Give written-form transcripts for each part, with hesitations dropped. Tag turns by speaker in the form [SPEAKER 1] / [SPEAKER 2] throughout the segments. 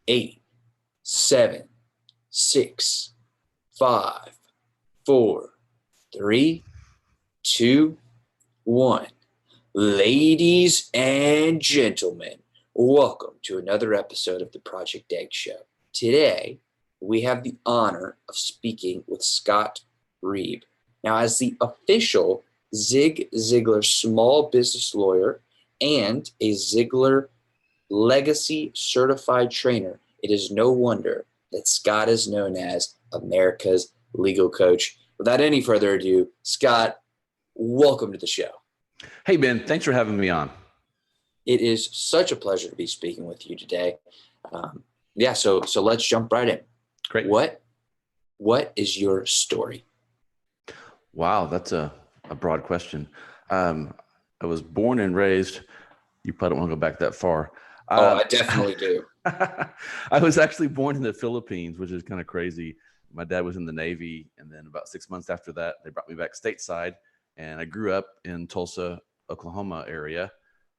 [SPEAKER 1] 8, 7, 6, 5, 4, 3, 2, 1. Ladies and gentlemen, welcome to another episode of the Project Egg Show. Today, we have the honor of speaking with Scott Reib. Now, as the official Zig Ziglar small business lawyer and a Ziglar Legacy Certified Trainer, it is no wonder that Scott is known as America's legal coach. Without any further ado, Scott, welcome to the show.
[SPEAKER 2] Hey, Ben, thanks for having me on.
[SPEAKER 1] It is such a pleasure to be speaking with you today. So let's jump right in.
[SPEAKER 2] Great.
[SPEAKER 1] What is your story?
[SPEAKER 2] Wow, that's a broad question. I was born and raised, you probably don't want to go back that far.
[SPEAKER 1] I definitely do.
[SPEAKER 2] I was actually born in the Philippines, which is kind of crazy. My dad was in the Navy, and then about 6 months after that, they brought me back stateside, and I grew up in Tulsa, Oklahoma area,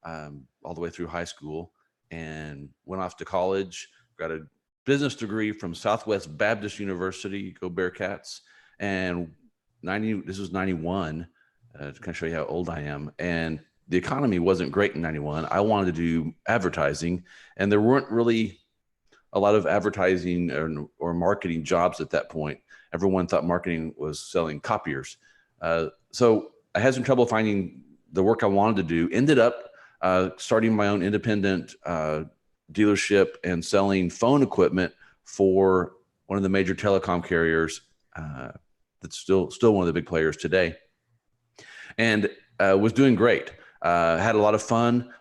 [SPEAKER 2] all the way through high school, and went off to college, got a business degree from Southwest Baptist University, go Bearcats, and this was 91, to kind of show you how old I am, and the economy wasn't great in 91. I wanted to do advertising, and there weren't really a lot of advertising or marketing jobs at that point. Everyone thought marketing was selling copiers. So I had some trouble finding the work I wanted to do. Ended up starting my own independent dealership and selling phone equipment for one of the major telecom carriers that's still one of the big players today. And was doing great. Had a lot of fun,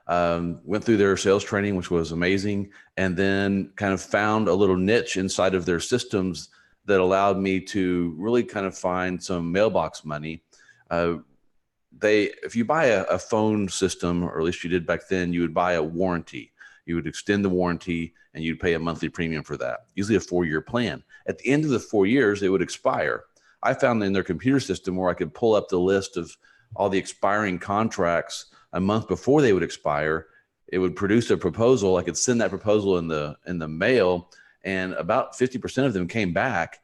[SPEAKER 2] went through their sales training, which was amazing, and then kind of found a little niche inside of their systems that allowed me to really kind of find some mailbox money. If you buy a phone system, or at least you did back then, you would buy a warranty. You would extend the warranty and you'd pay a monthly premium for that, usually a 4-year plan. At the end of the 4 years, it would expire. I found in their computer system where I could pull up the list of all the expiring contracts a month before they would expire. It would produce a proposal. I could send that proposal in the mail, and about 50% of them came back,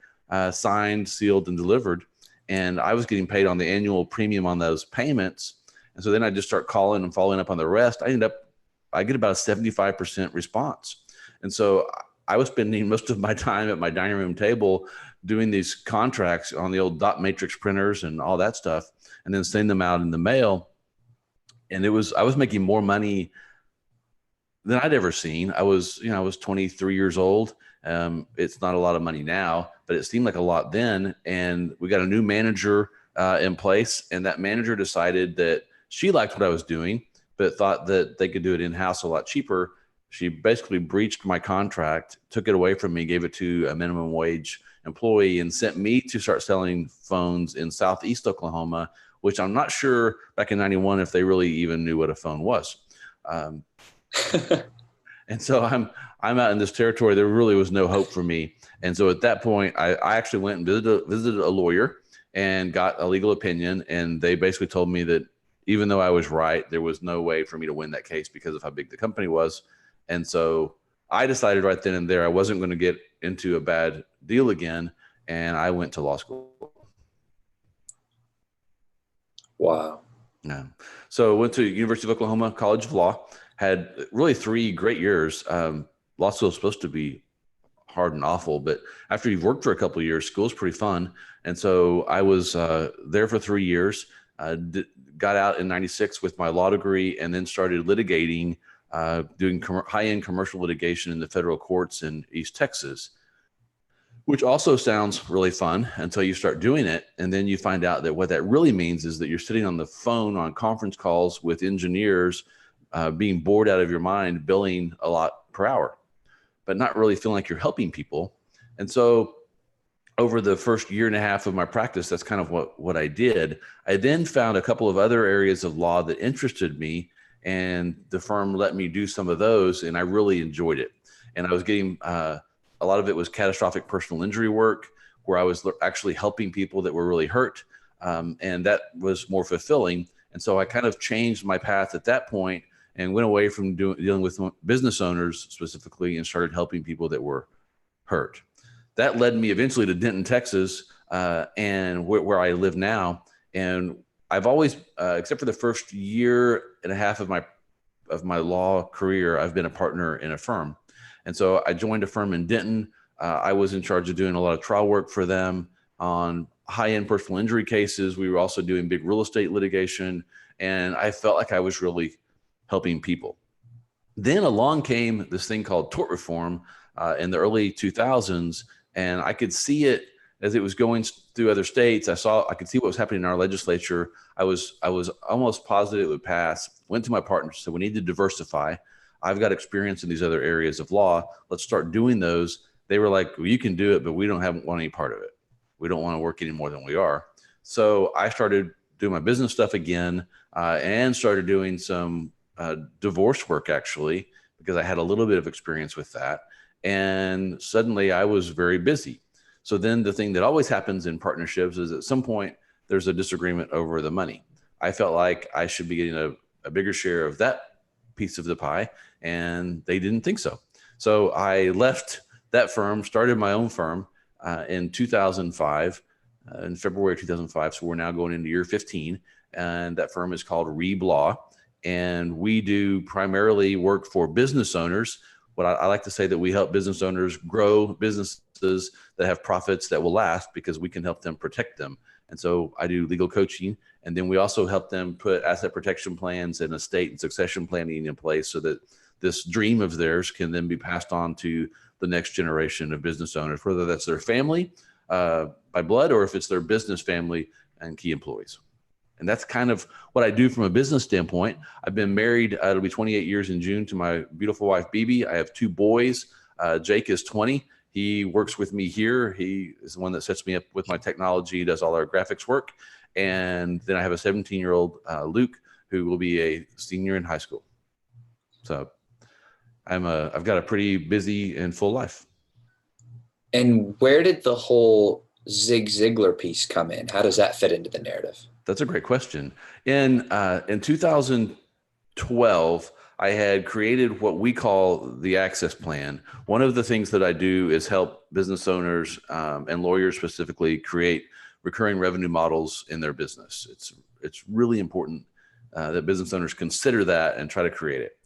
[SPEAKER 2] signed, sealed, and delivered. And I was getting paid on the annual premium on those payments. And so then I just start calling and following up on the rest. I get about a 75% response. And so I was spending most of my time at my dining room table doing these contracts on the old dot matrix printers and all that stuff, and then sending them out in the mail. And I was making more money than I'd ever seen. I was 23 years old. It's not a lot of money now, but it seemed like a lot then. And we got a new manager in place, and that manager decided that she liked what I was doing, but thought that they could do it in-house a lot cheaper. She basically breached my contract, took it away from me, gave it to a minimum wage employee, and sent me to start selling phones in Southeast Oklahoma, which I'm not sure back in 91 if they really even knew what a phone was. And so I'm out in this territory. There really was no hope for me. And so at that point, I actually went and visited a lawyer and got a legal opinion. And they basically told me that even though I was right, there was no way for me to win that case because of how big the company was. And so I decided right then and there I wasn't going to get into a bad deal again. And I went to law school.
[SPEAKER 1] Wow.
[SPEAKER 2] Yeah. So went to University of Oklahoma College of Law, had really 3 great years. Law school is supposed to be hard and awful, but after you've worked for a couple of years, school's pretty fun. And so I was there for 3 years, got out in 96 with my law degree, and then started litigating, doing high-end commercial litigation in the federal courts in East Texas, which also sounds really fun until you start doing it. And then you find out that what that really means is that you're sitting on the phone on conference calls with engineers, being bored out of your mind, billing a lot per hour, but not really feeling like you're helping people. And so over the first year and a half of my practice, that's kind of what I did. I then found a couple of other areas of law that interested me, and the firm let me do some of those, and I really enjoyed it. And I was getting a lot of it was catastrophic personal injury work, where I was actually helping people that were really hurt, and that was more fulfilling. And so I kind of changed my path at that point and went away from dealing with business owners specifically and started helping people that were hurt. That led me eventually to Denton, Texas, and where I live now. And I've always, except for the first year and a half of my law career, I've been a partner in a firm. And so I joined a firm in Denton. I was in charge of doing a lot of trial work for them on high-end personal injury cases. We were also doing big real estate litigation, and I felt like I was really helping people. Then along came this thing called tort reform in the early 2000s, and I could see it as it was going through other states. I could see what was happening in our legislature. I was almost positive it would pass. Went to my partners, said we need to diversify. I've got experience in these other areas of law. Let's start doing those. They were like, well, you can do it, but we don't want any part of it. We don't want to work any more than we are. So I started doing my business stuff again, and started doing some divorce work, actually, because I had a little bit of experience with that. And suddenly I was very busy. So then the thing that always happens in partnerships is at some point there's a disagreement over the money. I felt like I should be getting a bigger share of that piece of the pie, and they didn't think so. So I left that firm, started my own firm in 2005, in February of 2005. So we're now going into year 15, and that firm is called Reib Law. And we do primarily work for business owners. What I like to say that we help business owners grow businesses that have profits that will last, because we can help them protect them. And so I do legal coaching, and then we also help them put asset protection plans and estate and succession planning in place so that this dream of theirs can then be passed on to the next generation of business owners, whether that's their family by blood or if it's their business family and key employees. And that's kind of what I do from a business standpoint. I've been married, it'll be 28 years in June, to my beautiful wife, Bibi. I have two boys. Jake is 20. He works with me here. He is the one that sets me up with my technology, does all our graphics work. And then I have a 17-year-old Luke, who will be a senior in high school. So I've got a pretty busy and full life.
[SPEAKER 1] And where did the whole Zig Ziglar piece come in? How does that fit into the narrative?
[SPEAKER 2] That's a great question. In 2012, I had created what we call the Access Plan. One of the things that I do is help business owners and lawyers specifically create recurring revenue models in their business. It's really important that business owners consider that and try to create it.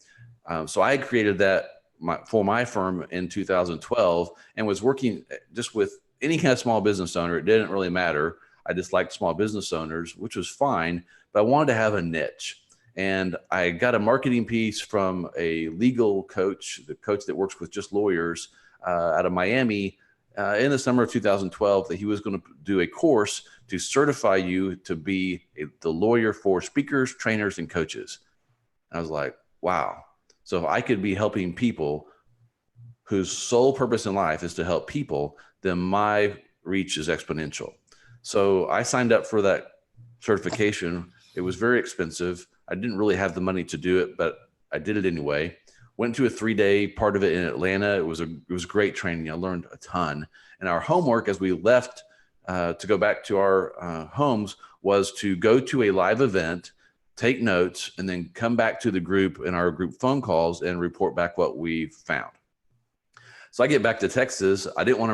[SPEAKER 2] So I created that for my firm in 2012 and was working just with any kind of small business owner. It didn't really matter. I just liked small business owners, which was fine, but I wanted to have a niche. And I got a marketing piece from a legal coach, the coach that works with just lawyers out of Miami in the summer of 2012, that he was going to do a course to certify you to be the lawyer for speakers, trainers, and coaches. I was like, wow. So if I could be helping people whose sole purpose in life is to help people, then my reach is exponential. So I signed up for that certification. It was very expensive. I didn't really have the money to do it, but I did it anyway. Went to a 3-day part of it in Atlanta. It was great training. I learned a ton. And our homework as we left to go back to our homes was to go to a live event, take notes, and then come back to the group in our group phone calls and report back what we found. So I get back to Texas. I didn't want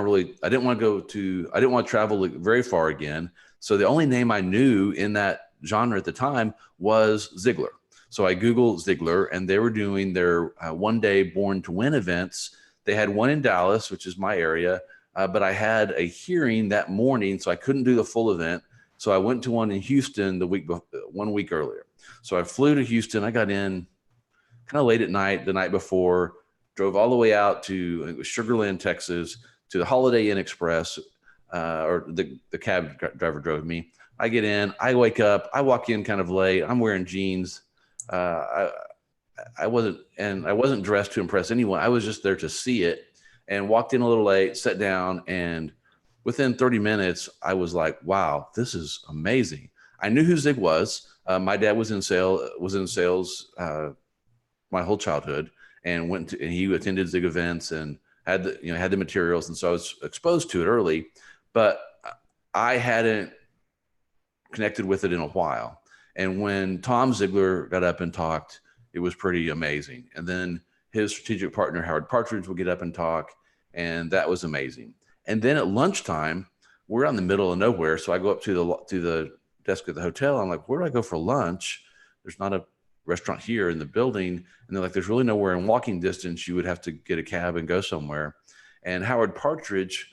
[SPEAKER 2] to travel very far again. So the only name I knew in that genre at the time was Ziglar. So I Googled Ziglar, and they were doing their one-day Born to Win events. They had one in Dallas, which is my area, but I had a hearing that morning, so I couldn't do the full event. So I went to one in Houston 1 week earlier. So I flew to Houston. I got in kind of late at night the night before, drove all the way out to Sugar Land, Texas, to the Holiday Inn Express, or the cab driver drove me. I get in, I wake up, I walk in kind of late. I'm wearing jeans. I wasn't dressed to impress anyone. I was just there to see it, and walked in a little late, sat down, and within 30 minutes, I was like, wow, this is amazing. I knew who Zig was. My dad was in sales my whole childhood, and he attended Zig events and had the materials. And so I was exposed to it early, but I hadn't connected with it in a while. And when Tom Ziglar got up and talked, It was pretty amazing. And then his strategic partner, Howard Partridge, would get up and talk, and that was amazing. And then at lunchtime, we're out in the middle of nowhere. So I go up to the desk at the hotel. I'm like, where do I go for lunch? There's not a restaurant here in the building. And they're like, there's really nowhere in walking distance. You would have to get a cab and go somewhere. And Howard Partridge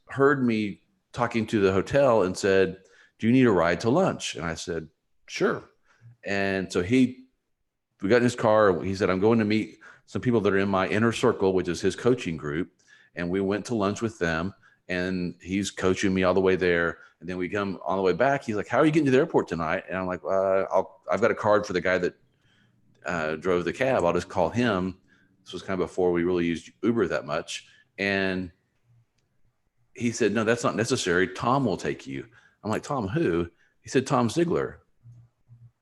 [SPEAKER 2] heard me talking to the hotel and said, do you need a ride to lunch? And I said, sure. And so we got in his car. He said, I'm going to meet some people that are in my inner circle, which is his coaching group. And we went to lunch with them, and he's coaching me all the way there. And then we come on the way back. He's like, how are you getting to the airport tonight? And I'm like, I've got a card for the guy that drove the cab. I'll just call him. This was kind of before we really used Uber that much. And he said, no, that's not necessary. Tom will take you. I'm like, Tom, who? He said, Tom Ziglar.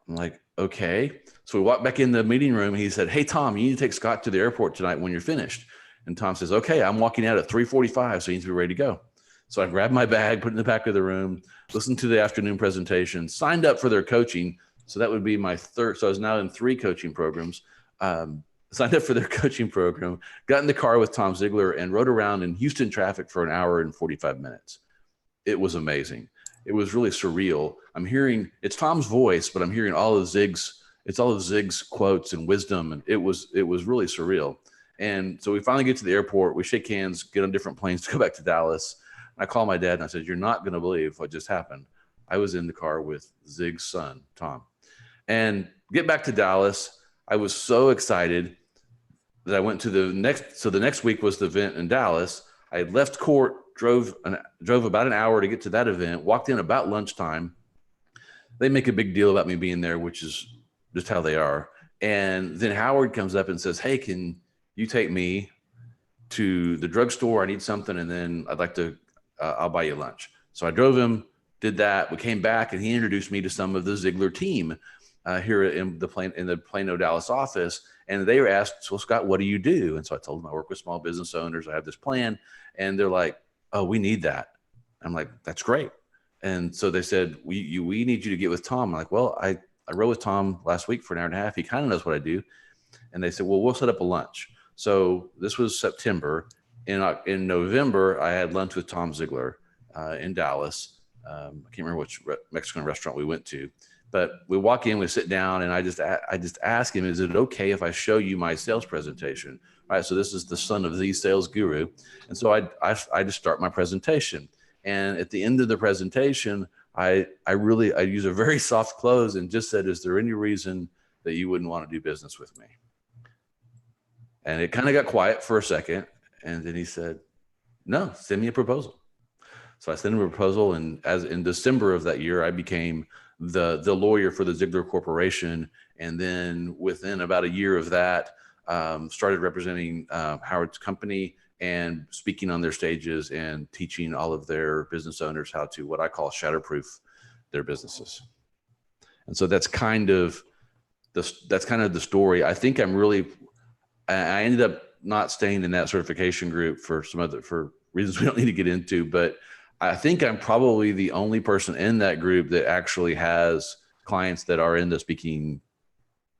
[SPEAKER 2] I'm like, okay. So we walked back in the meeting room, and he said, hey, Tom, you need to take Scott to the airport tonight when you're finished. And Tom says, okay, I'm walking out at 3:45, so you need to be ready to go. So I grabbed my bag, put it in the back of the room, listened to the afternoon presentation, signed up for their coaching. So that would be my third. So I was now in 3 coaching programs. Signed up for their coaching program, got in the car with Tom Ziglar, and rode around in Houston traffic for an hour and 45 minutes. It was amazing. It was really surreal. I'm hearing, it's Tom's voice, but I'm hearing all of Zig's quotes and wisdom. And it was really surreal. And so we finally get to the airport. We shake hands, get on different planes to go back to Dallas. I call my dad and I said, you're not going to believe what just happened. I was in the car with Zig's son, Tom. And get back to Dallas. I was so excited that I went to the next week was the event in Dallas. I had left court, drove about an hour to get to that event, walked in about lunchtime. They make a big deal about me being there, which is just how they are. And then Howard comes up and says, hey, can you take me to the drugstore? I need something. And then I'd like to, I'll buy you lunch. So I drove him, did that. We came back, and he introduced me to some of the Ziglar team here in the Plano, Dallas office. And they were asked, so Scott, what do you do? And so I told them I work with small business owners. I have this plan. And they're like, oh, we need that. I'm like, that's great. And so they said, we need you to get with Tom. I'm like, well, I rode with Tom last week for an hour and a half. He kind of knows what I do. And they said, well, we'll set up a lunch. So this was September. In November, I had lunch with Tom Ziglar in Dallas. I can't remember which Mexican restaurant we went to. But we walk in, we sit down, and I just ask him, is it okay if I show you my sales presentation? All right, so this is the son of the sales guru. And so I just start my presentation. And at the end of the presentation, I use a very soft close and just said, is there any reason that you wouldn't want to do business with me? And it kind of got quiet for a second. And then he said, no, send me a proposal. So I sent him a proposal. And as in December of that year, I became the lawyer for the Ziglar Corporation. And then within about a year of that, started representing Howard's company and speaking on their stages and teaching all of their business owners how to, what I call, shatterproof their businesses. And so that's kind of the story. I think I ended up not staying in that certification group for reasons we don't need to get into, but I think I'm probably the only person in that group that actually has clients that are in the speaking,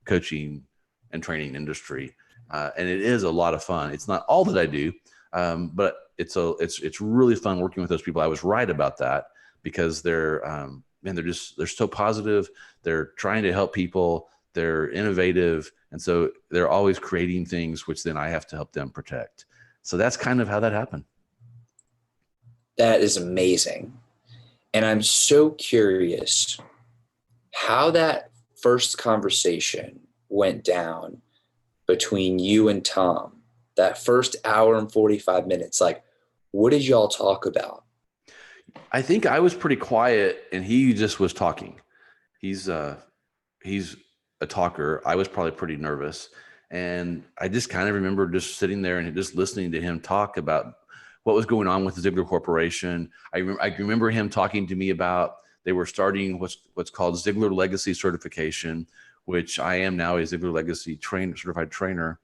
[SPEAKER 2] coaching, and training industry. And it is a lot of fun. It's not all that I do, but it's really fun working with those people. I was right about that because they're so positive. They're trying to help people. They're innovative. And so they're always creating things, which then I have to help them protect. So that's kind of how that happened.
[SPEAKER 1] That is amazing. And I'm so curious how that first conversation went down between you and Tom, that first hour and 45 minutes. Like, what did y'all talk about?
[SPEAKER 2] I think I was pretty quiet and he just was talking. He's a talker. I was probably pretty nervous. And I just kind of remember just sitting there and just listening to him talk about what was going on with the Ziglar Corporation. I remember him talking to me about they were starting what's called Ziglar Legacy Certification, which I am now a Ziglar Legacy Certified Trainer.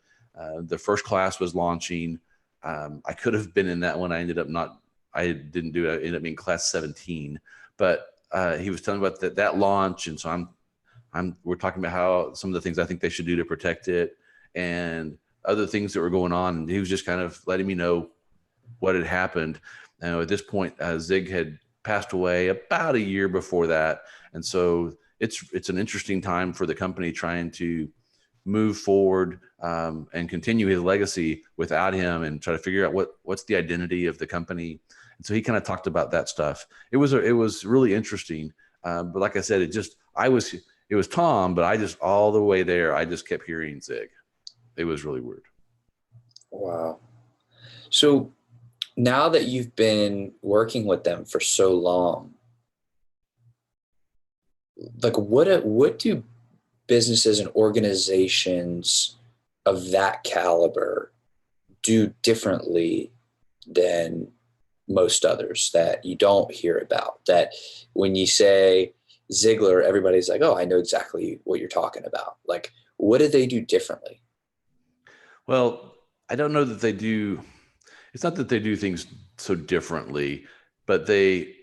[SPEAKER 2] The first class was launching. I could have been in that one. I ended up being class 17. But he was telling me about that launch, and so I'm we're talking about how some of the things I think they should do to protect it and other things that were going on. And he was just kind of letting me know what had happened. And at this point, Zig had passed away about a year before that. And so it's an interesting time for the company trying to move forward and continue his legacy without him and try to figure out what's the identity of the company. And so he kind of talked about that stuff. It was really interesting. But like I said, it was Tom, but I just all the way there, I just kept hearing Zig. It was really weird.
[SPEAKER 1] Wow. So now that you've been working with them for so long, like what do businesses and organizations of that caliber do differently than most others that you don't hear about? That when you say Ziglar, everybody's like, oh, I know exactly what you're talking about. Like, what do they do differently?
[SPEAKER 2] Well, I don't know that they do. It's not that they do things so differently, but the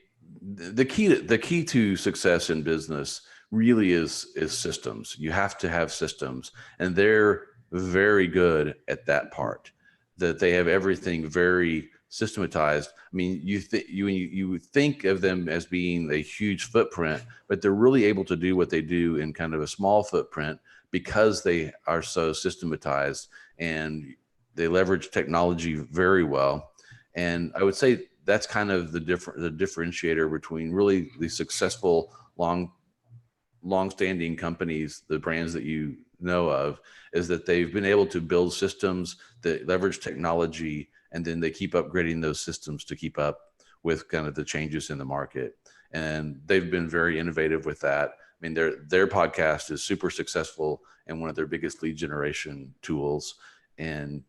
[SPEAKER 2] key to success in business really is systems. You have to have systems, and they're very good at that part. That they have everything very systematized. I mean, you think of them as being a huge footprint, but they're really able to do what they do in kind of a small footprint because they are so systematized and they leverage technology very well. And I would say that's kind of the differentiator between really the successful long-standing companies, the brands that you know of, is that they've been able to build systems that leverage technology, and then they keep upgrading those systems to keep up with kind of the changes in the market. And they've been very innovative with that. I mean, their podcast is super successful and one of their biggest lead generation tools. And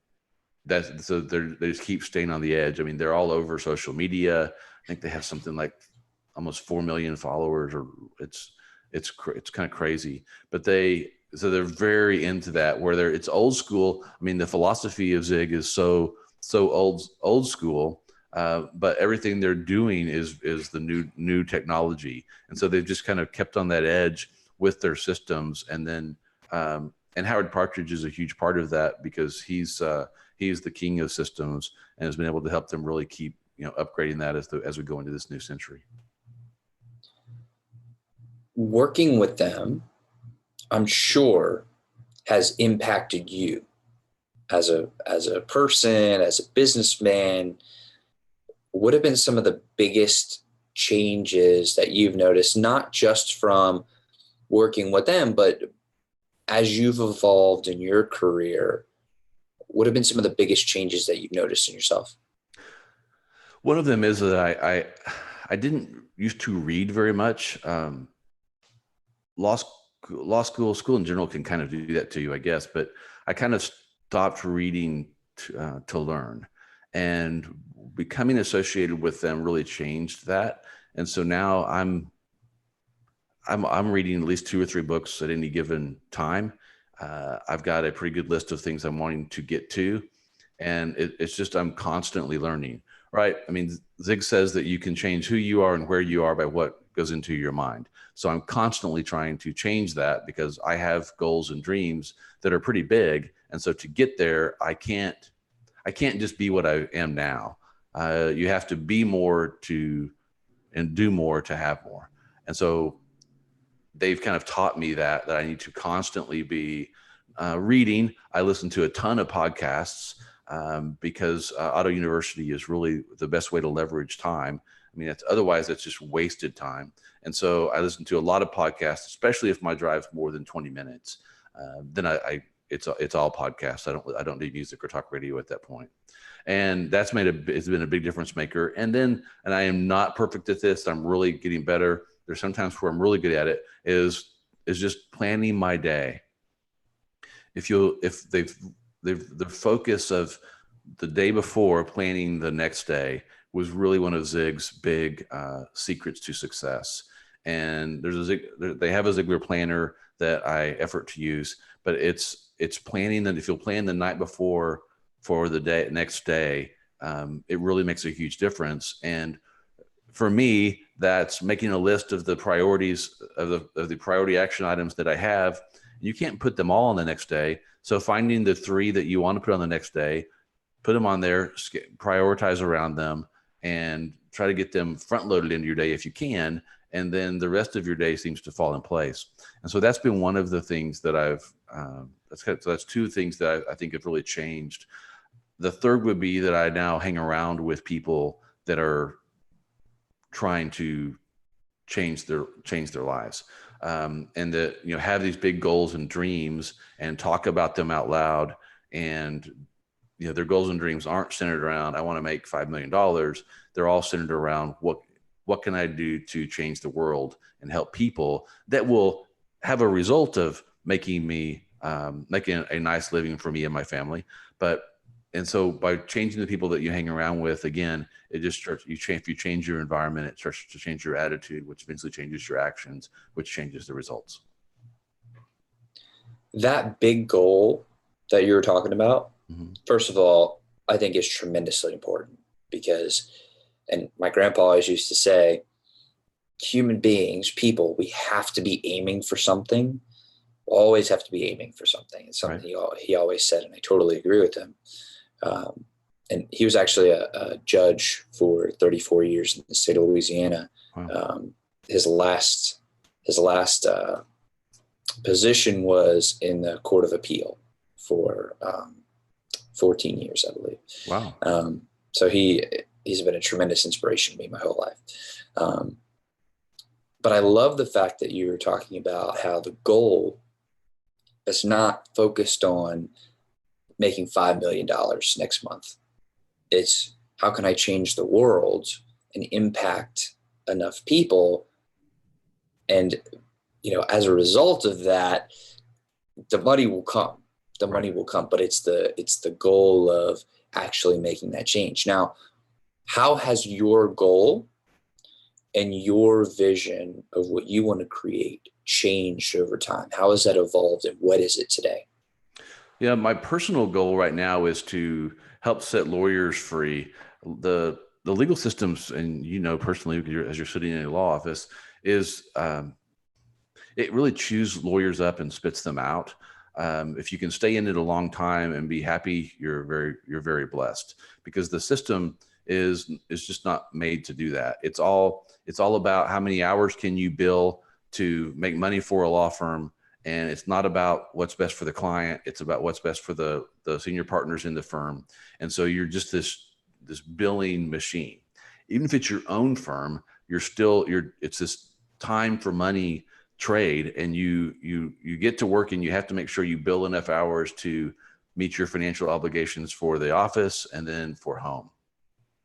[SPEAKER 2] so they just keep staying on the edge. I mean, they're all over social media. I think they have something like almost 4 million followers, or it's kind of crazy. But they're very into that, where it's old school. I mean, the philosophy of Zig is so old school, but everything they're doing is the new technology, and so they've just kind of kept on that edge with their systems. And then and Howard Partridge is a huge part of that, because he's the king of systems and has been able to help them really keep upgrading that as we go into this new century.
[SPEAKER 1] Working with them, I'm sure, has impacted you as a person, as a businessman. What have been some of the biggest changes that you've noticed, not just from working with them, but as you've evolved in your career? What have been some of the biggest changes that you've noticed in yourself?
[SPEAKER 2] One of them is that I didn't used to read very much. Law school in general can kind of do that to you, I guess. But I kind of stopped reading to learn, and becoming associated with them really changed that. And so now I'm reading at least 2 or 3 books at any given time. I've got a pretty good list of things I'm wanting to get to, and it's just I'm constantly learning. Right? I mean, Zig says that you can change who you are and where you are by what goes into your mind. So I'm constantly trying to change that, because I have goals and dreams that are pretty big, and so to get there, I can't just be what I am now. You have to be more and do more to have more. And so they've kind of taught me that I need to constantly be reading. I listen to a ton of podcasts because Auto University is really the best way to leverage time. I mean, otherwise it's just wasted time. And so I listen to a lot of podcasts, especially if my drive's more than 20 minutes. Then it's all podcasts. I don't need music or talk radio at that point. And that's it's been a big difference maker. And I am not perfect at this. I'm really getting better. There's sometimes where I'm really good at it is just planning my day. The focus of the day before planning the next day was really one of Zig's big secrets to success. And they have a Ziglar planner that I effort to use, but it's planning that if you'll plan the night before for the next day, it really makes a huge difference. And for me, that's making a list of the priorities of the priority action items that I have. You can't put them all on the next day. So finding the 3 that you want to put on the next day, put them on there, prioritize around them, and try to get them front loaded into your day if you can. And then the rest of your day seems to fall in place. And so that's been one of the things that that's 2 things that I think have really changed. The third would be that I now hang around with people that are trying to change their lives, and that, have these big goals and dreams and talk about them out loud. And their goals and dreams aren't centered around, I want to make $5 million. They're all centered around what can I do to change the world and help people that will have a result of making a nice living for me and my family. And so by changing the people that you hang around with, again, it just starts, if you change your environment, it starts to change your attitude, which eventually changes your actions, which changes the results.
[SPEAKER 1] That big goal that you were talking about,
[SPEAKER 2] Mm-hmm.
[SPEAKER 1] first of all, I think is tremendously important because, and my grandpa always used to say, human beings, people, we have to be aiming for something. Always have to be aiming for something. It's something right. he always said, and I totally agree with him. And he was actually a judge for 34 years in the state of Louisiana. Wow. His last position was in the Court of Appeal for 14 years, I believe.
[SPEAKER 2] Wow.
[SPEAKER 1] So he's been a tremendous inspiration to me my whole life. But I love the fact that you were talking about how the goal is not focused on making $5 million next month. It's how can I change the world and impact enough people? And, as a result of that, the money will come. The money will come, but it's the goal of actually making that change. Now, how has your goal and your vision of what you want to create changed over time? How has that evolved, and what is it today?
[SPEAKER 2] Yeah, my personal goal right now is to help set lawyers free. The legal systems, and personally, as you're sitting in a law office, is it really chews lawyers up and spits them out. If you can stay in it a long time and be happy, you're very blessed, because the system is just not made to do that. It's all about how many hours can you bill to make money for a law firm. And it's not about what's best for the client. It's about what's best for the senior partners in the firm. And so you're just this billing machine. Even if it's your own firm, it's this time for money trade, and you get to work and you have to make sure you bill enough hours to meet your financial obligations for the office and then for home.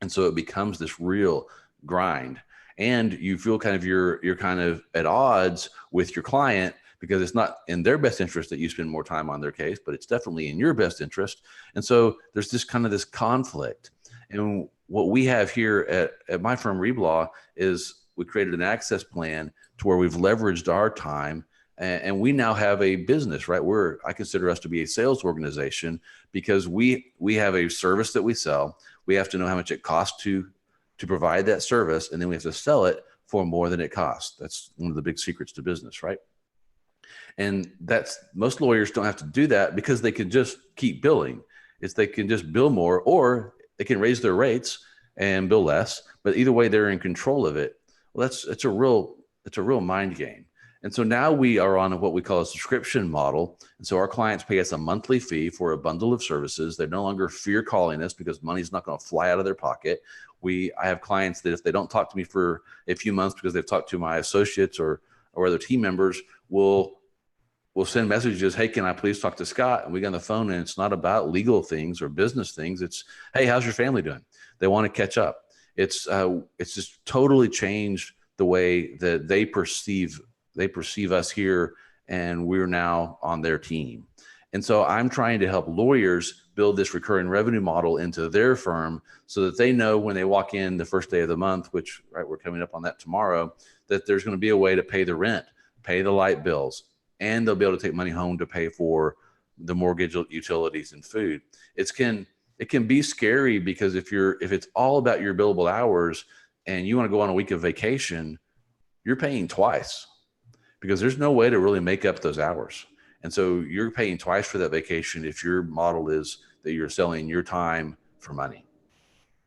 [SPEAKER 2] And so it becomes this real grind, and you feel you're kind of at odds with your client, because it's not in their best interest that you spend more time on their case, but it's definitely in your best interest. And so there's this conflict. And what we have here at my firm, Reib Law, is we created an access plan to where we've leveraged our time, and we now have a business, right? I consider us to be a sales organization, because we have a service that we sell. We have to know how much it costs to provide that service, and then we have to sell it for more than it costs. That's one of the big secrets to business, right? And most lawyers don't have to do that, because they can just keep billing. They can just bill more, or they can raise their rates and bill less, but either way, they're in control of it. Well, it's a real mind game. And so now we are on what we call a subscription model. And so our clients pay us a monthly fee for a bundle of services. They no longer fear calling us, because money's not going to fly out of their pocket. I have clients that if they don't talk to me for a few months because they've talked to my associates or other team members, we'll send messages, hey, can I please talk to Scott? And we get on the phone, and it's not about legal things or business things. It's, hey, how's your family doing? They want to catch up. It's just totally changed the way that they perceive us here, and we're now on their team. And so I'm trying to help lawyers build this recurring revenue model into their firm, so that they know when they walk in the first day of the month, which, right, we're coming up on that tomorrow, that there's going to be a way to pay the rent, pay the light bills, and they'll be able to take money home to pay for the mortgage, utilities, and food. It can be scary, because if it's all about your billable hours, and you want to go on a week of vacation, you're paying twice because there's no way to really make up those hours. And so you're paying twice for that vacation if your model is that you're selling your time for money.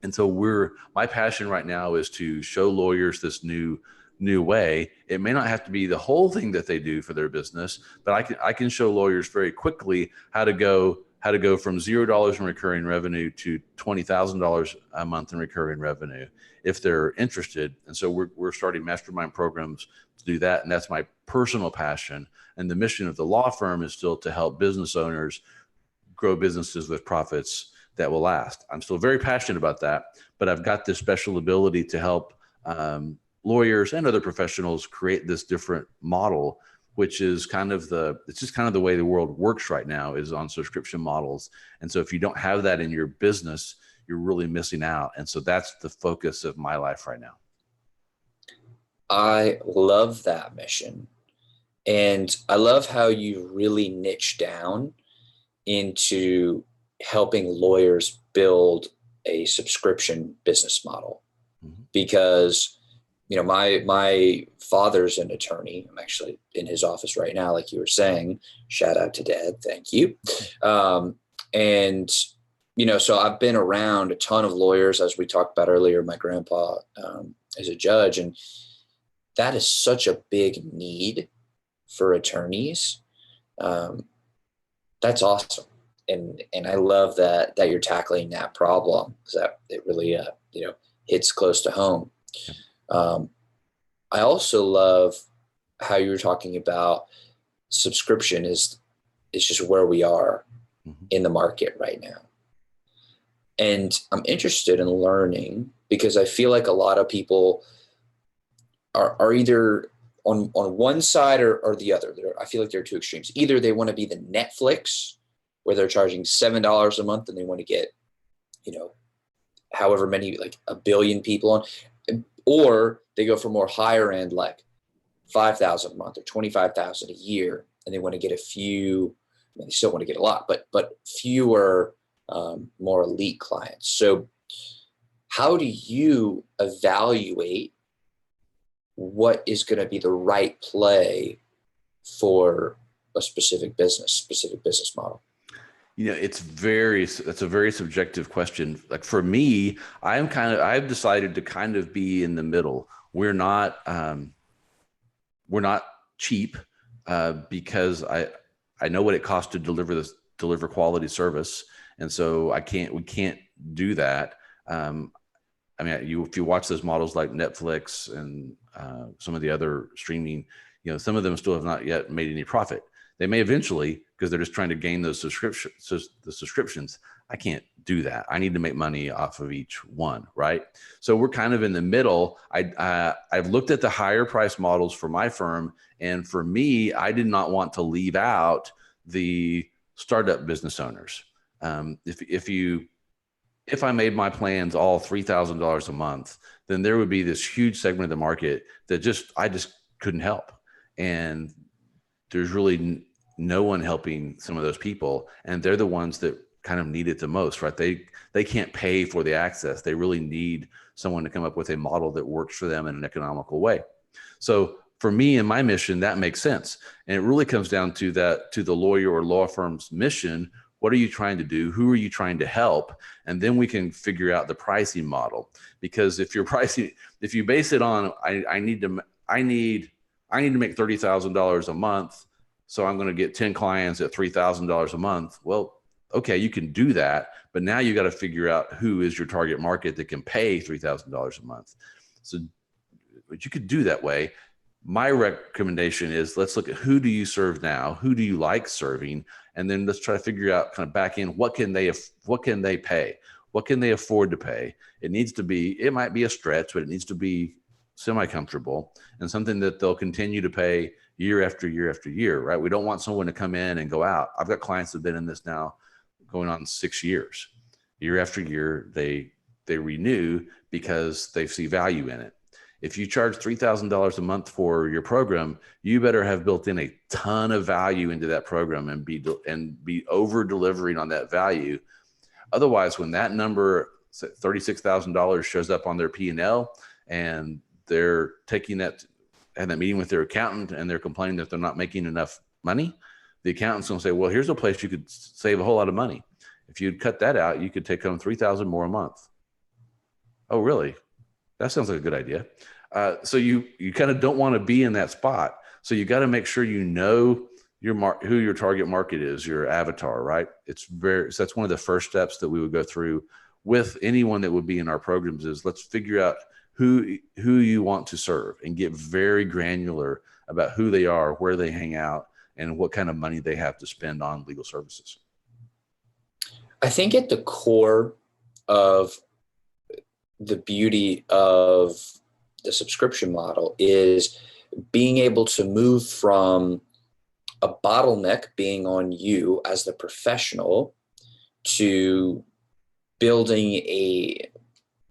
[SPEAKER 2] And so my passion right now is to show lawyers this new way. It may not have to be the whole thing that they do for their business, but I can show lawyers very quickly how to go from $0 in recurring revenue to $20,000 a month in recurring revenue if they're interested. And so we're starting mastermind programs to do that. And that's my personal passion. And the mission of the law firm is still to help business owners grow businesses with profits that will last. I'm still very passionate about that, but I've got this special ability to help lawyers and other professionals create this different model, which is it's just kind of the way the world works right now, is on subscription models. And so if you don't have that in your business, you're really missing out. And so that's the focus of my life right now.
[SPEAKER 1] I love that mission. And I love how you really niche down into helping lawyers build a subscription business model. Mm-hmm. Because, you know, my father's an attorney. I'm actually in his office right now, like you were saying. Shout out to Dad. Thank you. And, you know, so I've been around a ton of lawyers, as we talked about earlier. My grandpa is a judge, and that is such a big need for attorneys. That's awesome. And I love that you're tackling that problem, because that it really, you know, hits close to home. I also love how you were talking about subscription is just where we are in the market right now. And I'm interested in learning, because I feel like a lot of people are either on one side or the other. I feel like there are two extremes. Either they want to be the Netflix, where they're charging $7 a month and they want to get, you know, however many, like 1 billion people on, or they go for more higher end, like $5,000 a month or $25,000 a year, and they want to get a few. I mean, they still want to get a lot, but fewer, more elite clients. So how do you evaluate what is going to be the right play for a specific business model?
[SPEAKER 2] You know, that's a very subjective question. Like for me, I've decided to kind of be in the middle. We're not cheap because I know what it costs to deliver quality service. And so we can't do that. I mean, if you watch those models like Netflix and some of the other streaming, you know, some of them still have not yet made any profit. They may eventually, because they're just trying to gain those subscriptions. I can't do that. I need to make money off of each one, right? So we're kind of in the middle. I've looked at the higher price models for my firm, and for me, I did not want to leave out the startup business owners. If I made my plans all $3,000 a month, then there would be this huge segment of the market that I just couldn't help. And there's really no one helping some of those people. And they're the ones that kind of need it the most, right? They can't pay for the access. They really need someone to come up with a model that works for them in an economical way. So for me and my mission, that makes sense. And it really comes down to the lawyer or law firm's mission. What are you trying to do? Who are you trying to help? And then we can figure out the pricing model. Because if you base it on, I need to make $30,000 a month, so I'm going to get 10 clients at $3,000 a month. Well, okay, you can do that, but now you got to figure out who is your target market that can pay $3,000 a month. So, but you could do that way. My recommendation is, let's look at who do you serve now? Who do you like serving? And then let's try to figure out kind of back in, what can they pay? What can they afford to pay? It might be a stretch, but it needs to be semi-comfortable and something that they'll continue to pay year after year after year, right? We don't want someone to come in and go out. I've got clients that have been in this now going on 6 years. Year after year, they renew because they see value in it. If you charge $3,000 a month for your program, you better have built in a ton of value into that program and be over delivering on that value. Otherwise, when that number, $36,000, shows up on their P&L, and they're taking that and that meeting with their accountant and they're complaining that they're not making enough money, the accountant's going to say, well, here's a place you could save a whole lot of money. If you'd cut that out, you could take home $3,000 more a month. Oh, really? That sounds like a good idea. So you kind of don't want to be in that spot. So you got to make sure you know who your target market is, your avatar, right? So that's one of the first steps that we would go through with anyone that would be in our programs is let's figure out who you want to serve and get very granular about who they are, where they hang out, and what kind of money they have to spend on legal services.
[SPEAKER 1] I think at the core of the beauty of the subscription model is being able to move from a bottleneck being on you as the professional to building a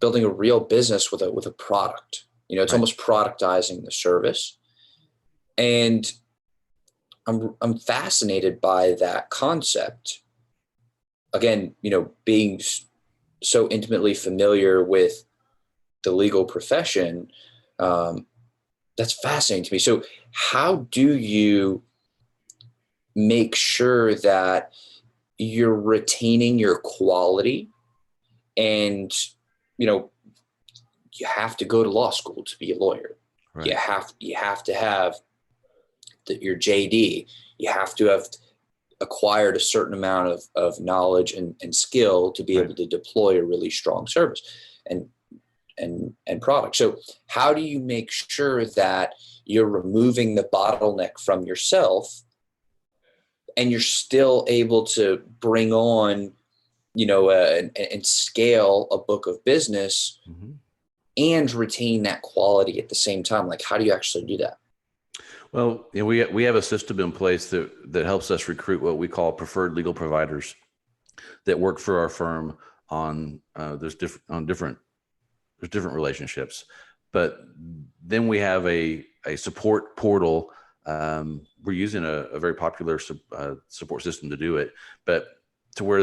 [SPEAKER 1] real business with a product. You know, it's
[SPEAKER 2] right.
[SPEAKER 1] almost productizing the service. And I'm fascinated by that concept. Again, you know, being so intimately familiar with the legal profession, that's fascinating to me. So how do you make sure that you're retaining your quality? And, you know, you have to go to law school to be a lawyer.
[SPEAKER 2] Right.
[SPEAKER 1] You have to have your JD. You have to have acquired a certain amount of knowledge and skill to be
[SPEAKER 2] right.
[SPEAKER 1] able to deploy a really strong service and product. So how do you make sure that you're removing the bottleneck from yourself and you're still able to bring on, you know, and scale a book of business
[SPEAKER 2] mm-hmm.
[SPEAKER 1] and retain that quality at the same time? Like, how do you actually do that?
[SPEAKER 2] Well, you know, we have a system in place that helps us recruit what we call preferred legal providers that work for our firm on there's different relationships, but then we have a support portal. We're using a very popular support system to do it, but to where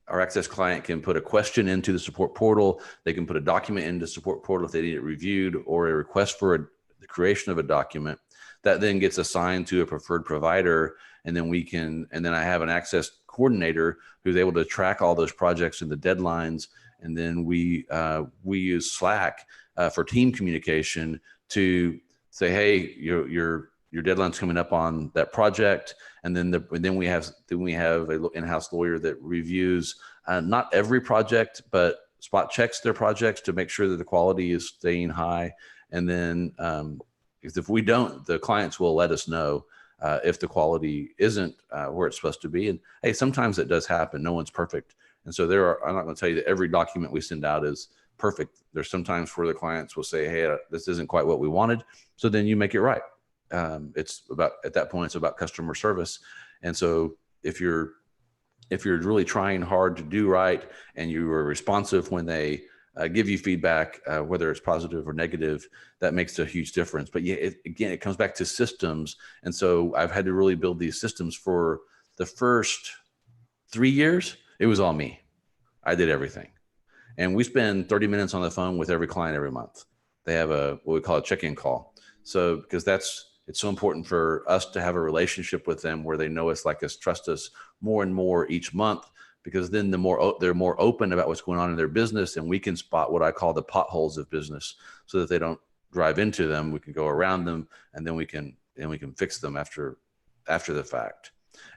[SPEAKER 2] our access client can put a question into the support portal. They can put a document into the support portal if they need it reviewed, or a request for the creation of a document that then gets assigned to a preferred provider. And then I have an access coordinator who's able to track all those projects and the deadlines. And then we use Slack for team communication to say, hey, your deadline's coming up on that project. And then we have an in-house lawyer that reviews not every project, but spot checks their projects to make sure that the quality is staying high. And then if we don't, the clients will let us know if the quality isn't where it's supposed to be. And hey, sometimes it does happen. No one's perfect. And so I'm not going to tell you that every document we send out is perfect. There's sometimes where the clients will say, hey, this isn't quite what we wanted. So then you make it right. At that point, it's about customer service. And so if you're really trying hard to do right and you are responsive when they give you feedback, whether it's positive or negative, that makes a huge difference. But yeah, it comes back to systems. And so I've had to really build these systems for the first 3 years. It was all me. I did everything. And we spend 30 minutes on the phone with every client every month. They have what we call a check-in call. So because it's so important for us to have a relationship with them where they know us, like us, trust us more and more each month, because then they're more open about what's going on in their business, and we can spot what I call the potholes of business so that they don't drive into them. We can go around them, and then we can fix them after the fact.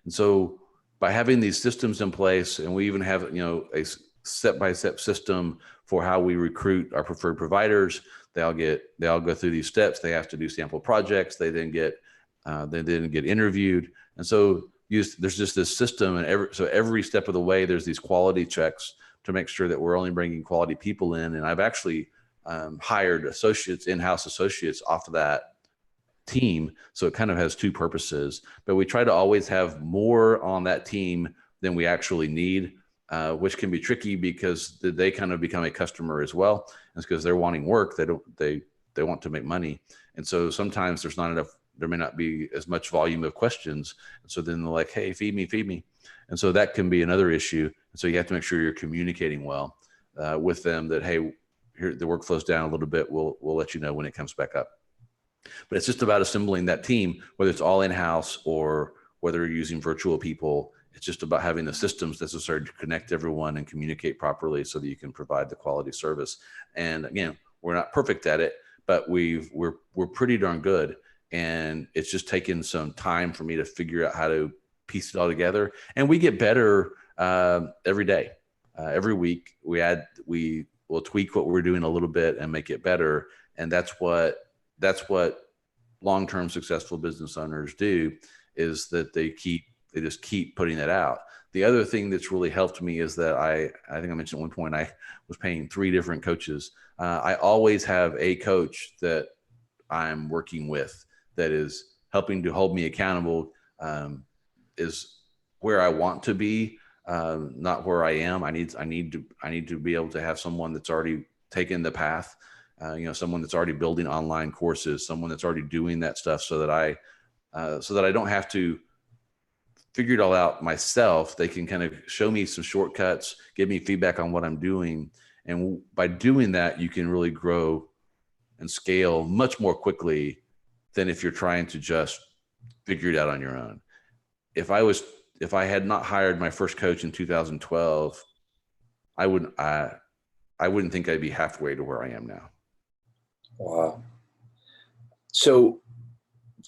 [SPEAKER 2] And so by having these systems in place, and we even have, you know, a step-by-step system for how we recruit our preferred providers. They all go through these steps. They have to do sample projects. They then get interviewed. And so there's just this system, and every step of the way, there's these quality checks to make sure that we're only bringing quality people in. And I've actually hired in-house associates off of that team. So it kind of has two purposes, but we try to always have more on that team than we actually need, which can be tricky because they kind of become a customer as well. It's because they're wanting work. They want to make money. And so sometimes there may not be as much volume of questions. And so then they're like, hey, feed me. And so that can be another issue. And so you have to make sure you're communicating well with them that, hey, here the workflow's down a little bit. We'll let you know when it comes back up. But it's just about assembling that team, whether it's all in-house or whether you're using virtual people. It's just about having the systems necessary to connect everyone and communicate properly so that you can provide the quality service. And again, we're not perfect at it, but we're pretty darn good. And it's just taken some time for me to figure out how to piece it all together. And we get better every day. Every week we will tweak what we're doing a little bit and make it better. And that's what long-term successful business owners do, is that they just keep putting it out. The other thing that's really helped me is that I think I mentioned at one point, I was paying 3 different coaches. I always have a coach that I'm working with that is helping to hold me accountable, is where I want to be, not where I am. I need to be able to have someone that's already taken the path, someone that's already building online courses, someone that's already doing that stuff, so that I don't have to figure it all out myself. They can kind of show me some shortcuts, give me feedback on what I'm doing. And by doing that, you can really grow and scale much more quickly than if you're trying to just figure it out on your own. If I had not hired my first coach in 2012, I wouldn't think I'd be halfway to where I am now.
[SPEAKER 1] Wow. So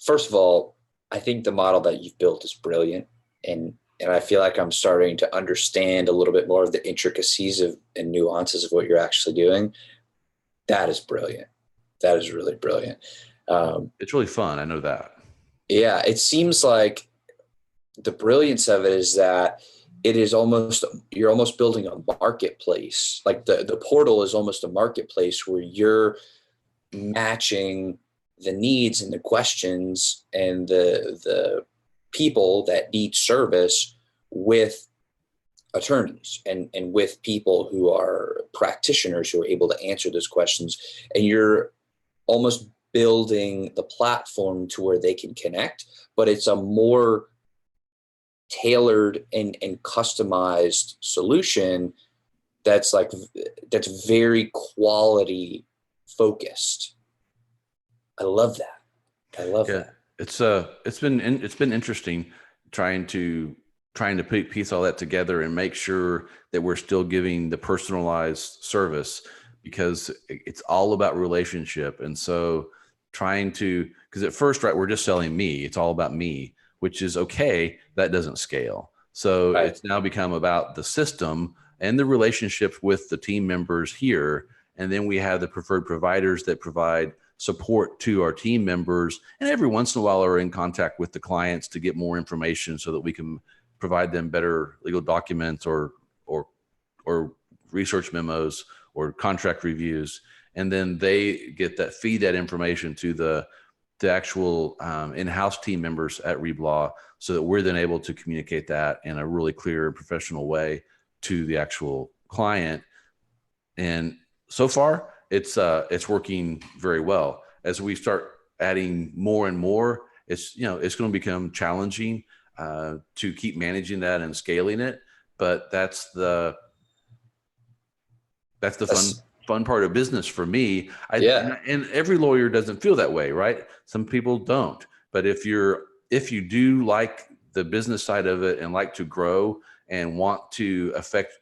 [SPEAKER 1] first of all, I think the model that you've built is brilliant. And I feel like I'm starting to understand a little bit more of the intricacies and nuances of what you're actually doing. That is brilliant. That is really brilliant.
[SPEAKER 2] It's really fun. I know that.
[SPEAKER 1] Yeah. It seems like the brilliance of it is that you're almost building a marketplace. Like the portal is almost a marketplace where you're matching the needs and the questions and the people that need service with attorneys and with people who are practitioners who are able to answer those questions. And you're almost building the platform to where they can connect, but it's a more tailored and customized solution that's very quality focused. I love that. I love that.
[SPEAKER 2] It's been interesting trying to piece all that together and make sure that we're still giving the personalized service, because it's all about relationship. And so because at first, right, we're just selling me. It's all about me, which is okay. That doesn't scale. So right. It's now become about the system and the relationship with the team members here. And then we have the preferred providers that provide support to our team members, and every once in a while are in contact with the clients to get more information so that we can provide them better legal documents or research memos or contract reviews. And then they feed that information to the actual in-house team members at Reib Law, so that we're then able to communicate that in a really clear and professional way to the actual client. And so far, it's working very well. As we start adding more and more, it's going to become challenging to keep managing that and scaling it. But that's the fun part of business for me. And every lawyer doesn't feel that way, right? Some people don't. But if you do like the business side of it and like to grow and want to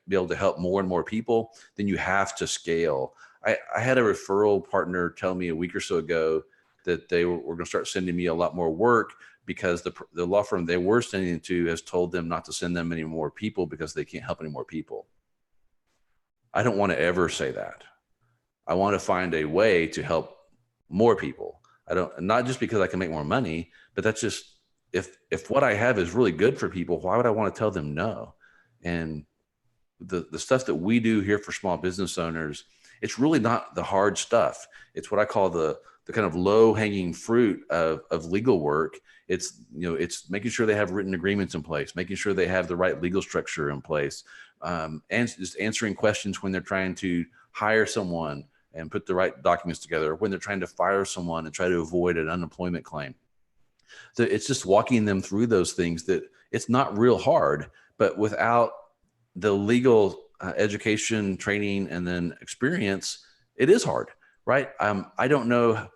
[SPEAKER 2] be able to help more and more people, then you have to scale. I had a referral partner tell me a week or so ago that they were going to start sending me a lot more work because the law firm they were sending it to has told them not to send them any more people because they can't help any more people. I don't want to ever say that. I want to find a way to help more people. Not just because I can make more money, but that's just, if what I have is really good for people, why would I want to tell them no? And the stuff that we do here for small business owners, it's really not the hard stuff. It's what I call the kind of low hanging fruit of legal work. It's making sure they have written agreements in place, making sure they have the right legal structure in place, and just answering questions when they're trying to hire someone and put the right documents together, when they're trying to fire someone and try to avoid an unemployment claim. So it's just walking them through those things that it's not real hard, but without the legal education, training, and then experience, It is hard, right? I don't know.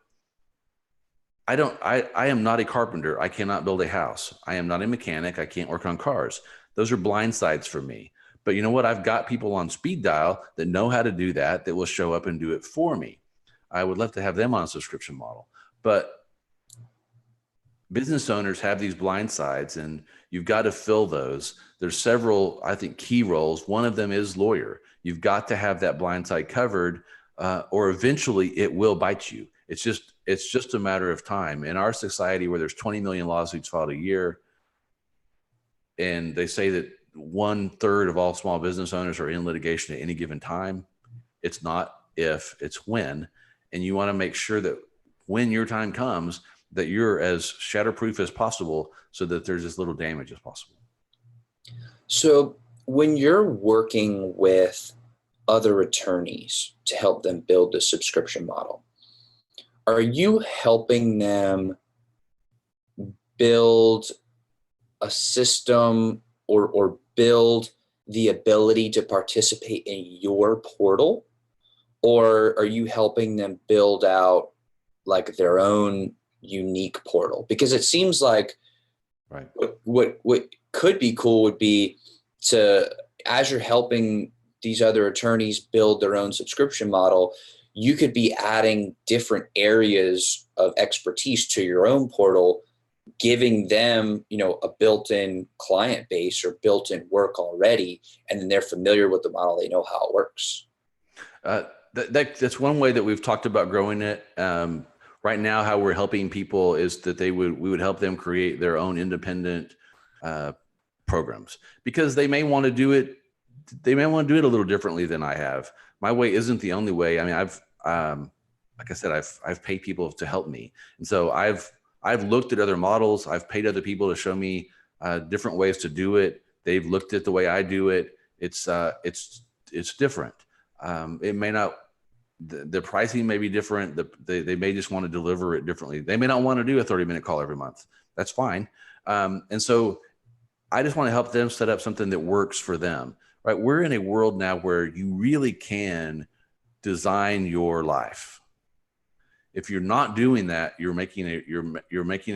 [SPEAKER 2] I am not a carpenter. I cannot build a house. I am not a mechanic. I can't work on cars. Those are blind sides for me. But you know what? I've got people on speed dial that know how to do that, that will show up and do it for me. I would love to have them on a subscription model. But business owners have these blind sides, and you've got to fill those. There's several, I think, key roles. One of them is lawyer. You've got to have that blind side covered, or eventually it will bite you. It's just a matter of time. In our society, where there's 20 million lawsuits filed a year, and they say that 1/3 of all small business owners are in litigation at any given time. It's not if, it's when. And you want to make sure that when your time comes, that you're as shatterproof as possible, so that there's as little damage as possible.
[SPEAKER 1] So when you're working with other attorneys to help them build the subscription model, are you helping them build a system or build the ability to participate in your portal? Or are you helping them build out like their own unique portal? Because it seems like
[SPEAKER 2] right.
[SPEAKER 1] What could be cool would be to, as you're helping these other attorneys build their own subscription model, you could be adding different areas of expertise to your own portal, giving them, a built-in client base or built-in work already, and then they're familiar with the model. They know how it works.
[SPEAKER 2] That's one way that we've talked about growing it. Right now, how we're helping people is that we would help them create their own independent programs, because they may want to do it. They may want to do it a little differently than I have. My way isn't the only way. I mean, like I said, I've paid people to help me, and so I've looked at other models. I've paid other people to show me different ways to do it. They've looked at the way I do it. It's different. It may not. The pricing may be different. They may just want to deliver it differently. They may not want to do a 30-minute call every month. That's fine. And so I just want to help them set up something that works for them. Right? We're in a world now where you really can design your life. If you're not doing that, you're making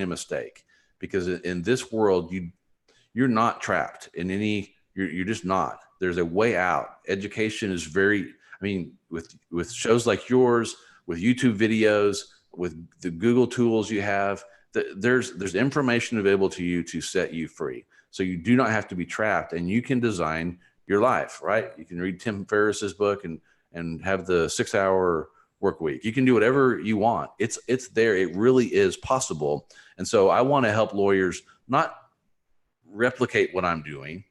[SPEAKER 2] a mistake, because in this world, you're not trapped in any. You're just not. There's a way out. Education is very. I mean, with shows like yours, with YouTube videos, with the Google tools you have, there's information available to you to set you free. So you do not have to be trapped, and you can design your life, right? You can read Tim Ferriss's book and have the 6-hour work week. You can do whatever you want. It's there. It really is possible. And so I want to help lawyers not replicate what I'm doing,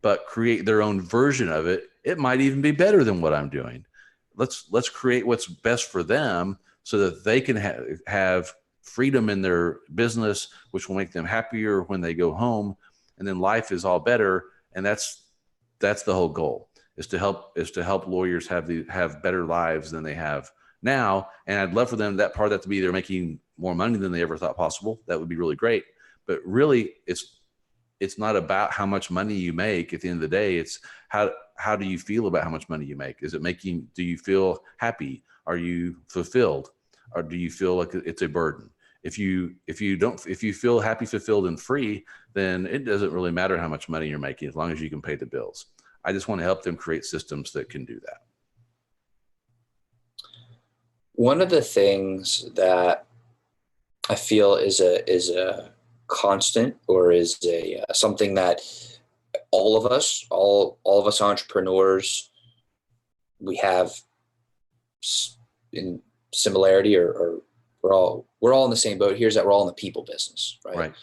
[SPEAKER 2] but create their own version of it. It might even be better than what I'm doing. Let's create what's best for them, so that they can have freedom in their business, which will make them happier when they go home, and then life is all better. And that's the whole goal, is to help lawyers have better lives than they have now. And I'd love for them, that part of that to be they're making more money than they ever thought possible. That would be really great. But really, it's not about how much money you make at the end of the day. It's how do you feel about how much money you make? Do you feel happy? Are you fulfilled? Or do you feel like it's a burden? If you feel happy, fulfilled, and free, then it doesn't really matter how much money you're making, as long as you can pay the bills. I just want to help them create systems that can do that.
[SPEAKER 1] One of the things that I feel is a constant, or is something that all of us entrepreneurs, we have in similarity, or we're all in the same boat here, is that we're all in the people business, right?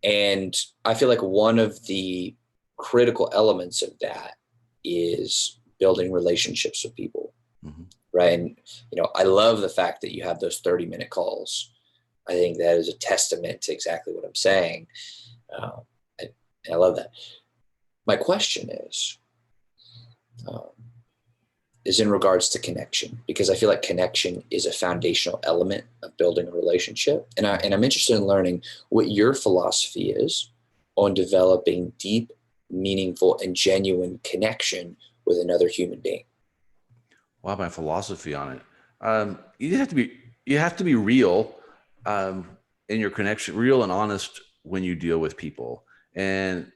[SPEAKER 1] And I feel like one of the critical elements of that is building relationships with people, right? And I love the fact that you have those 30-minute calls. I think that is a testament to exactly what I'm saying. And I love that. My question is in regards to connection, because I feel like connection is a foundational element of building a relationship. And I'm interested in learning what your philosophy is on developing deep, meaningful, and genuine connection with another human being.
[SPEAKER 2] Well, my philosophy on it. You have to be real in your connection, real and honest when you deal with people. And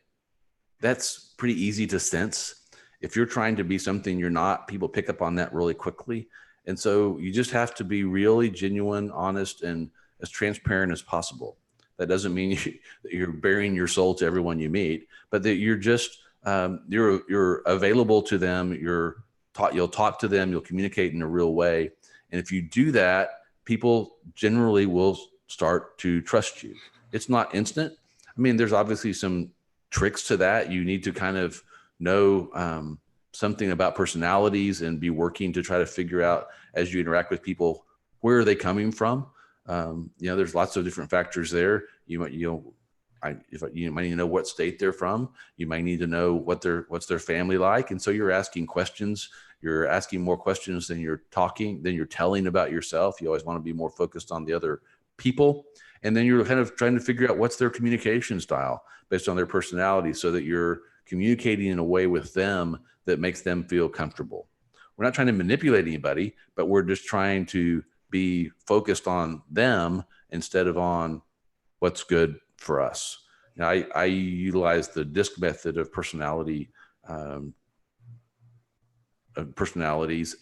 [SPEAKER 2] that's pretty easy to sense. If you're trying to be something you're not, people pick up on that really quickly. And so you just have to be really genuine, honest, and as transparent as possible. That doesn't mean that you're bearing your soul to everyone you meet, but that you're just you're available to them. You'll talk to them. You'll communicate in a real way. And if you do that, people generally will start to trust you. It's not instant. I mean, there's obviously some tricks to that. You need to kind of know something about personalities and be working to try to figure out as you interact with people, where are they coming from? There's lots of different factors there. You might need to know what state they're from. You might need to know what's their family like. And so you're asking questions. You're asking more questions than you're telling about yourself. You always want to be more focused on the other people. And then you're kind of trying to figure out what's their communication style based on their personality, so that you're communicating in a way with them that makes them feel comfortable. We're not trying to manipulate anybody, but we're just trying to be focused on them instead of on what's good for us. Now, I utilize the DISC method of personalities,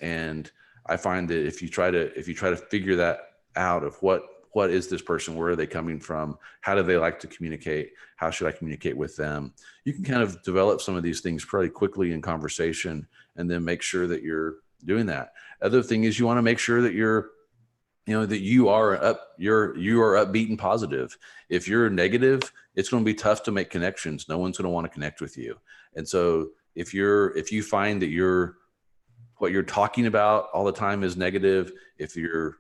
[SPEAKER 2] and I find that if you try to figure that out of what is this person, where are they coming from, how do they like to communicate, how should I communicate with them, you can kind of develop some of these things pretty quickly in conversation, and then make sure that you're doing that. Other thing is, you want to make sure that you are upbeat and positive. If you're negative, it's going to be tough to make connections. No one's going to want to connect with you. And so if you find that what you're talking about all the time is negative, if your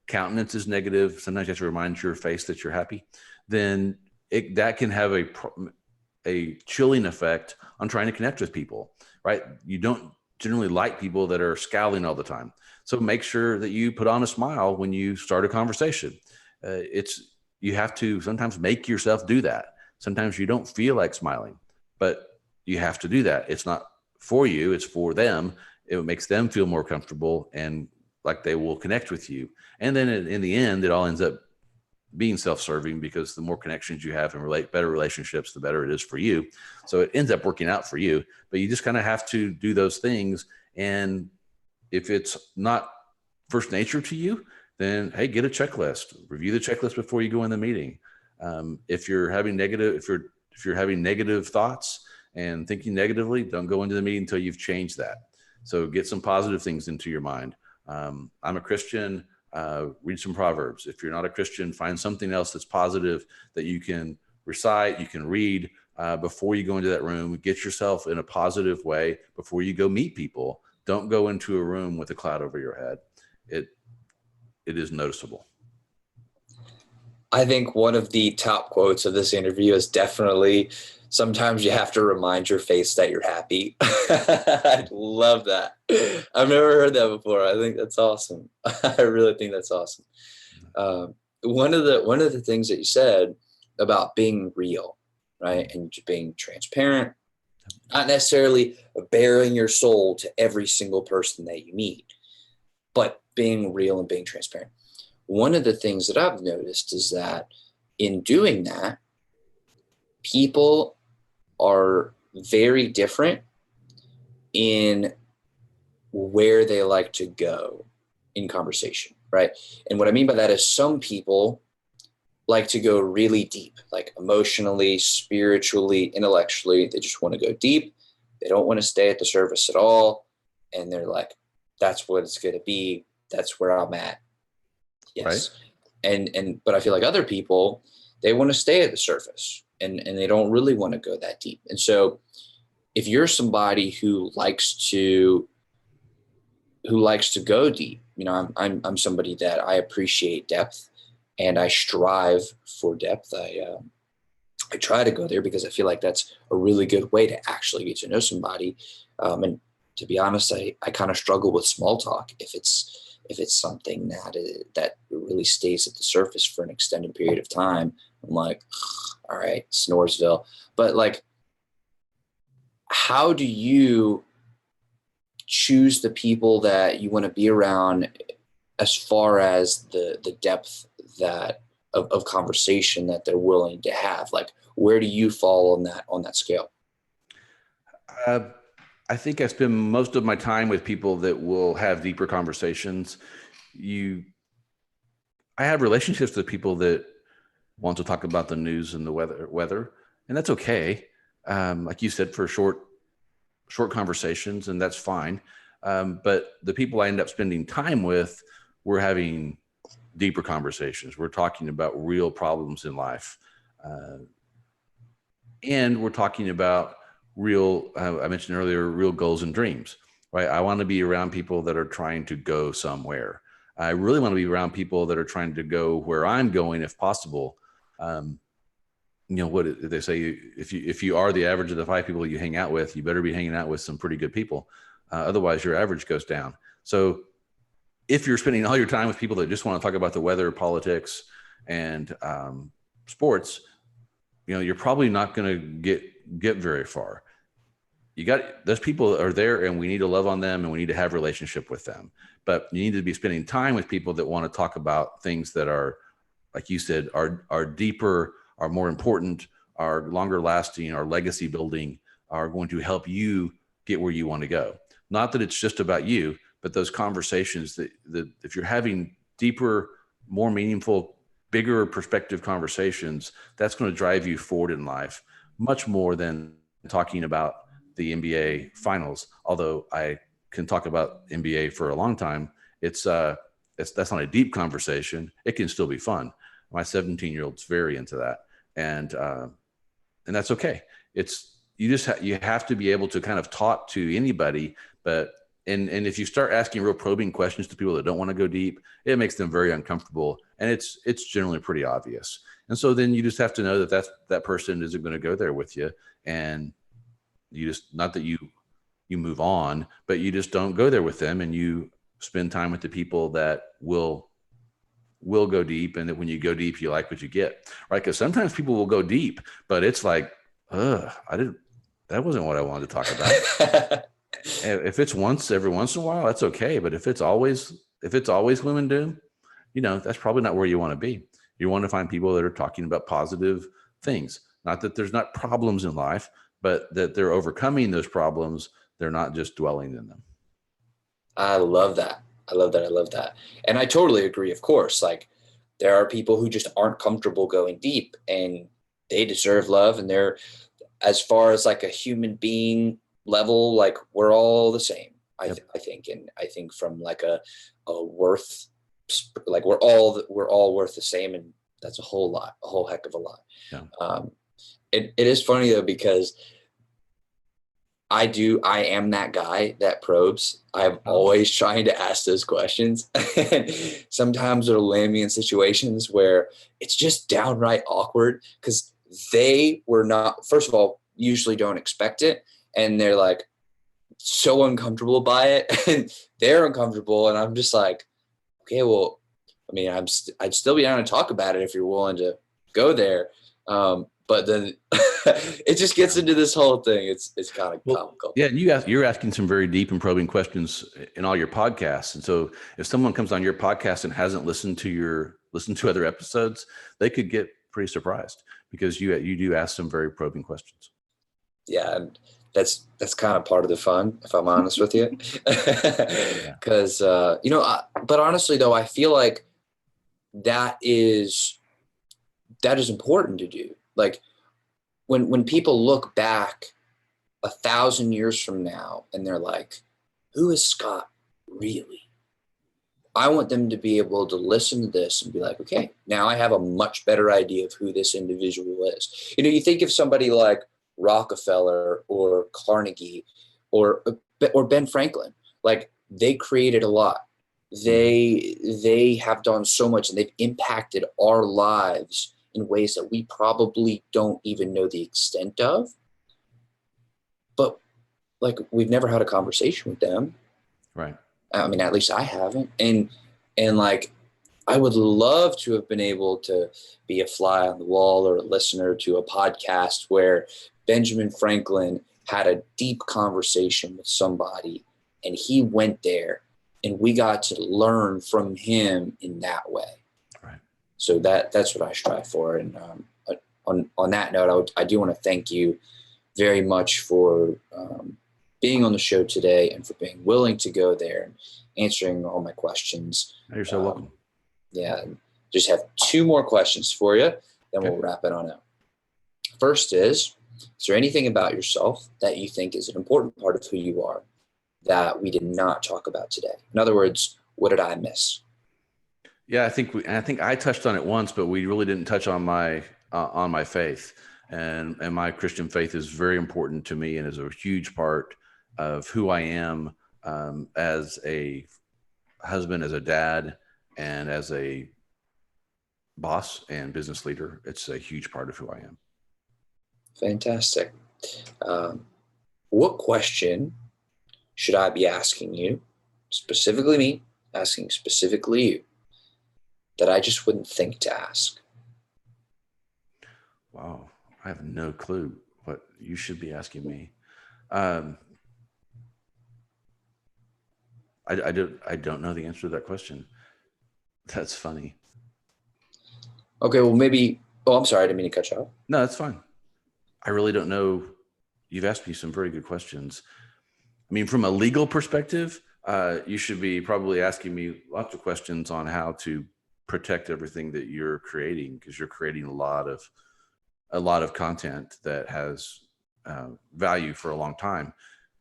[SPEAKER 2] countenance is negative, sometimes you have to remind your face that you're happy, then that can have a chilling effect on trying to connect with people, right? You don't generally like people that are scowling all the time. So make sure that you put on a smile when you start a conversation. You have to sometimes make yourself do that. Sometimes you don't feel like smiling, but you have to do that. It's not for you, it's for them. It makes them feel more comfortable and like they will connect with you. And then in the end, it all ends up being self-serving, because the more connections you have and better relationships, the better it is for you. So it ends up working out for you, but you just kind of have to do those things. And if it's not first nature to you, then hey, get a checklist, review the checklist before you go in the meeting. If you're having negative thoughts and thinking negatively, don't go into the meeting until you've changed that. So get some positive things into your mind. I'm a Christian. Read some Proverbs. If you're not a Christian, find something else that's positive that you can recite, you can read before you go into that room. Get yourself in a positive way before you go meet people. Don't go into a room with a cloud over your head. It is noticeable.
[SPEAKER 1] I think one of the top quotes of this interview is definitely, sometimes you have to remind your face that you're happy. I love that. I've never heard that before. I think that's awesome. I really think that's awesome. One of the things that you said about being real, right, and being transparent, not necessarily bearing your soul to every single person that you meet, but being real and being transparent. One of the things that I've noticed is that in doing that, people are very different in where they like to go in conversation, right? And what I mean by that is, some people like to go really deep, like emotionally, spiritually, intellectually. They just want to go deep. They don't want to stay at the surface at all. And they're like, that's what it's going to be. That's where I'm at. Yes. Right. But I feel like other people, they want to stay at the surface and they don't really want to go that deep. And so if you're somebody who likes to go deep, I'm somebody that I appreciate depth and I strive for depth. I try to go there because I feel like that's a really good way to actually get to know somebody. And to be honest, I kind of struggle with small talk if it's something that really stays at the surface for an extended period of time. I'm like, all right, Snoresville. But like, how do you choose the people that you want to be around as far as the depth that of conversation that they're willing to have? Like, where do you fall on that scale?
[SPEAKER 2] I think I spend most of my time with people that will have deeper conversations. I have relationships with people that want to talk about the news and the weather, and that's okay. Like you said, for short conversations, and that's fine. But the people I end up spending time with, we're having deeper conversations. We're talking about real problems in life. And we're talking about real, I mentioned earlier, real goals and dreams, right? I want to be around people that are trying to go somewhere. I really want to be around people that are trying to go where I'm going, if possible. What they say, if you are the average of the 5 people you hang out with, you better be hanging out with some pretty good people. Otherwise your average goes down. So if you're spending all your time with people that just want to talk about the weather, politics, and sports, you're probably not going to get very far. Those people are there, and we need to love on them, and we need to have a relationship with them. But you need to be spending time with people that want to talk about things that are, like you said, are deeper, are more important, are longer lasting, are legacy building, are going to help you get where you want to go. Not that it's just about you, but those conversations that if you're having deeper, more meaningful, bigger perspective conversations, that's going to drive you forward in life much more than talking about the NBA finals. Although I can talk about NBA for a long time, that's not a deep conversation. It can still be fun. My 17-year-old's very into that, and that's okay. You have to be able to kind of talk to anybody, but and if you start asking real probing questions to people that don't want to go deep, it makes them very uncomfortable, and it's generally pretty obvious. And so then you just have to know that person isn't going to go there with you, and you just, not that you move on, but you just don't go there with them, and you spend time with the people that will go deep, and that when you go deep, you like what you get, right? Because sometimes people will go deep, but it's like, that wasn't what I wanted to talk about. If it's every once in a while, that's okay. But if it's always gloom and doom, that's probably not where you want to be. You want to find people that are talking about positive things. Not that there's not problems in life, but that they're overcoming those problems. They're not just dwelling in them.
[SPEAKER 1] I love that. I love that. And I totally agree. Of course, like, there are people who just aren't comfortable going deep, and they deserve love. And they're, as far as like a human being level, like, we're all the same. I think, and I think from like a worth, like, we're all worth the same. And that's a whole heck of a lot.
[SPEAKER 2] Yeah.
[SPEAKER 1] It is funny though, because I am that guy that probes. I'm always trying to ask those questions. And sometimes it'll land me in situations where it's just downright awkward, because they were not, first of all, usually don't expect it. And they're like so uncomfortable by it, and they're uncomfortable. And I'm just like, okay, well, I mean, I'd still be down to talk about it if you're willing to go there. But then it just gets into this whole thing. It's kind of comical.
[SPEAKER 2] Yeah, you're asking some very deep and probing questions in all your podcasts. And so if someone comes on your podcast and hasn't listened to other episodes, they could get pretty surprised, because you do ask some very probing questions.
[SPEAKER 1] Yeah, and that's kind of part of the fun, if I'm honest with you. Because but honestly though, I feel like that is important to do. Like, when people look back 1,000 years from now and they're like, who is Scott really? I want them to be able to listen to this and be like, okay, now I have a much better idea of who this individual is. You think of somebody like Rockefeller or Carnegie or Ben Franklin. Like, they created a lot. They have done so much, and they've impacted our lives in ways that we probably don't even know the extent of. But like, we've never had a conversation with them.
[SPEAKER 2] Right.
[SPEAKER 1] I mean, at least I haven't. And like, I would love to have been able to be a fly on the wall or a listener to a podcast where Benjamin Franklin had a deep conversation with somebody, and he went there, and we got to learn from him in that way.
[SPEAKER 2] Right.
[SPEAKER 1] So that's what I strive for. And on that note, I do want to thank you very much for being on the show today and for being willing to go there and answering all my questions.
[SPEAKER 2] You're so welcome.
[SPEAKER 1] Yeah. Just have two more questions for you, then we'll wrap it on out. First is there anything about yourself that you think is an important part of who you are that we did not talk about today? In other words, what did I miss?
[SPEAKER 2] Yeah, I think I touched on it once, but we really didn't touch on my faith, and my Christian faith is very important to me and is a huge part of who I am as a husband, as a dad, and as a boss and business leader. It's a huge part of who I am.
[SPEAKER 1] Fantastic. What question should I be asking you, specifically me, asking specifically you, that I just wouldn't think to ask?
[SPEAKER 2] Wow, I have no clue what you should be asking me. I don't know the answer to that question. That's funny.
[SPEAKER 1] Okay, well maybe. Oh, I'm sorry, I didn't mean to cut you off.
[SPEAKER 2] No, that's fine. I really don't know. You've asked me some very good questions. I mean, from a legal perspective, you should be probably asking me lots of questions on how to protect everything that you're creating, because you're creating a lot of content that has value for a long time.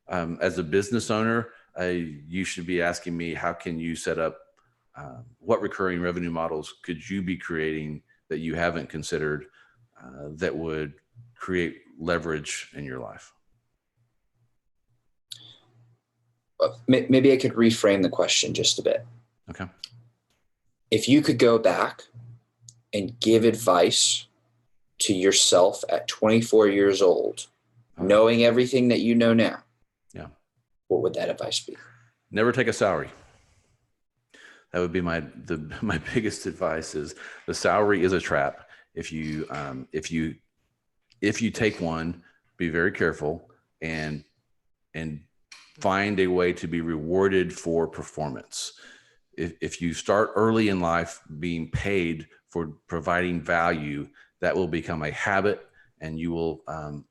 [SPEAKER 2] As a business owner, you should be asking me, how can you set up, what recurring revenue models could you be creating that you haven't considered that would create leverage in your life?
[SPEAKER 1] Maybe I could reframe the question just a bit.
[SPEAKER 2] Okay.
[SPEAKER 1] If you could go back and give advice to yourself at 24 years old, knowing everything that you know now,
[SPEAKER 2] yeah,
[SPEAKER 1] what would that advice be?
[SPEAKER 2] Never take a salary. That would be my biggest advice. Is the salary is a trap. If you take one, be very careful and find a way to be rewarded for performance. If you start early in life being paid for providing value, that will become a habit, and you will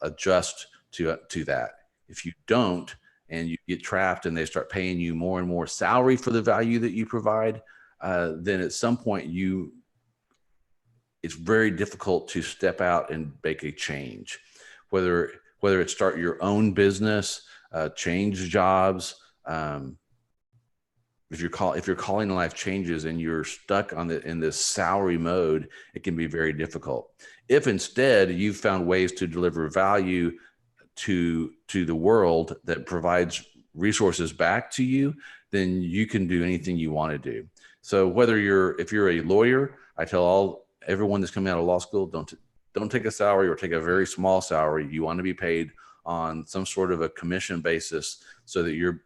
[SPEAKER 2] adjust to that. If you don't, and you get trapped and they start paying you more and more salary for the value that you provide, then at some point it's very difficult to step out and make a change, whether it's start your own business, change jobs. If you're calling life changes and you're stuck in this salary mode, it can be very difficult. If instead you've found ways to deliver value to the world that provides resources back to you, then you can do anything you want to do. So if you're a lawyer, I tell everyone that's coming out of law school, don't take a salary or take a very small salary. You want to be paid on some sort of a commission basis so that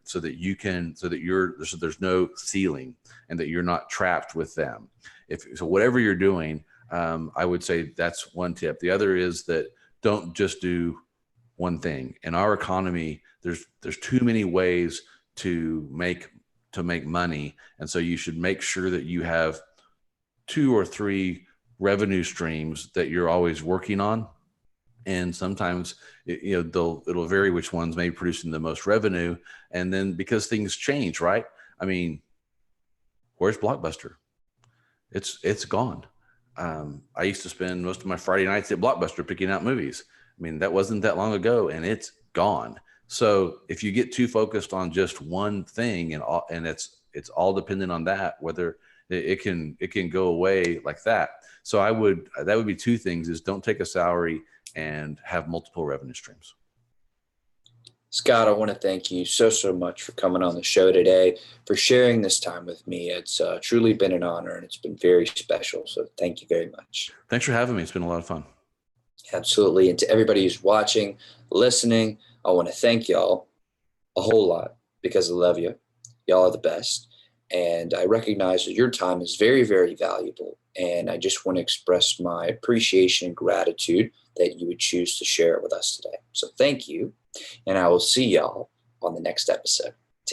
[SPEAKER 2] there's no ceiling and that you're not trapped with them. So whatever you're doing, I would say that's one tip. The other is that don't just do one thing. In our economy, there's too many ways to make money. And so you should make sure that you have 2 or 3 revenue streams that you're always working on. And sometimes it'll vary which ones may be producing the most revenue. And then because things change, right? I mean, where's Blockbuster? It's gone. I used to spend most of my Friday nights at Blockbuster picking out movies. I mean, that wasn't that long ago, and it's gone. So if you get too focused on just one thing and it's all dependent on that, whether it can go away like that. So that would be 2 things: is don't take a salary and have multiple revenue streams.
[SPEAKER 1] Scott, I want to thank you so much for coming on the show today, for sharing this time with me. It's truly been an honor, and it's been very special. So thank you very much.
[SPEAKER 2] Thanks for having me. It's been a lot of fun.
[SPEAKER 1] Absolutely. And to everybody who's watching, listening, I want to thank y'all a whole lot, because I love you. Y'all are the best. And I recognize that your time is very, very valuable. And I just want to express my appreciation and gratitude that you would choose to share it with us today. So thank you. And I will see y'all on the next episode.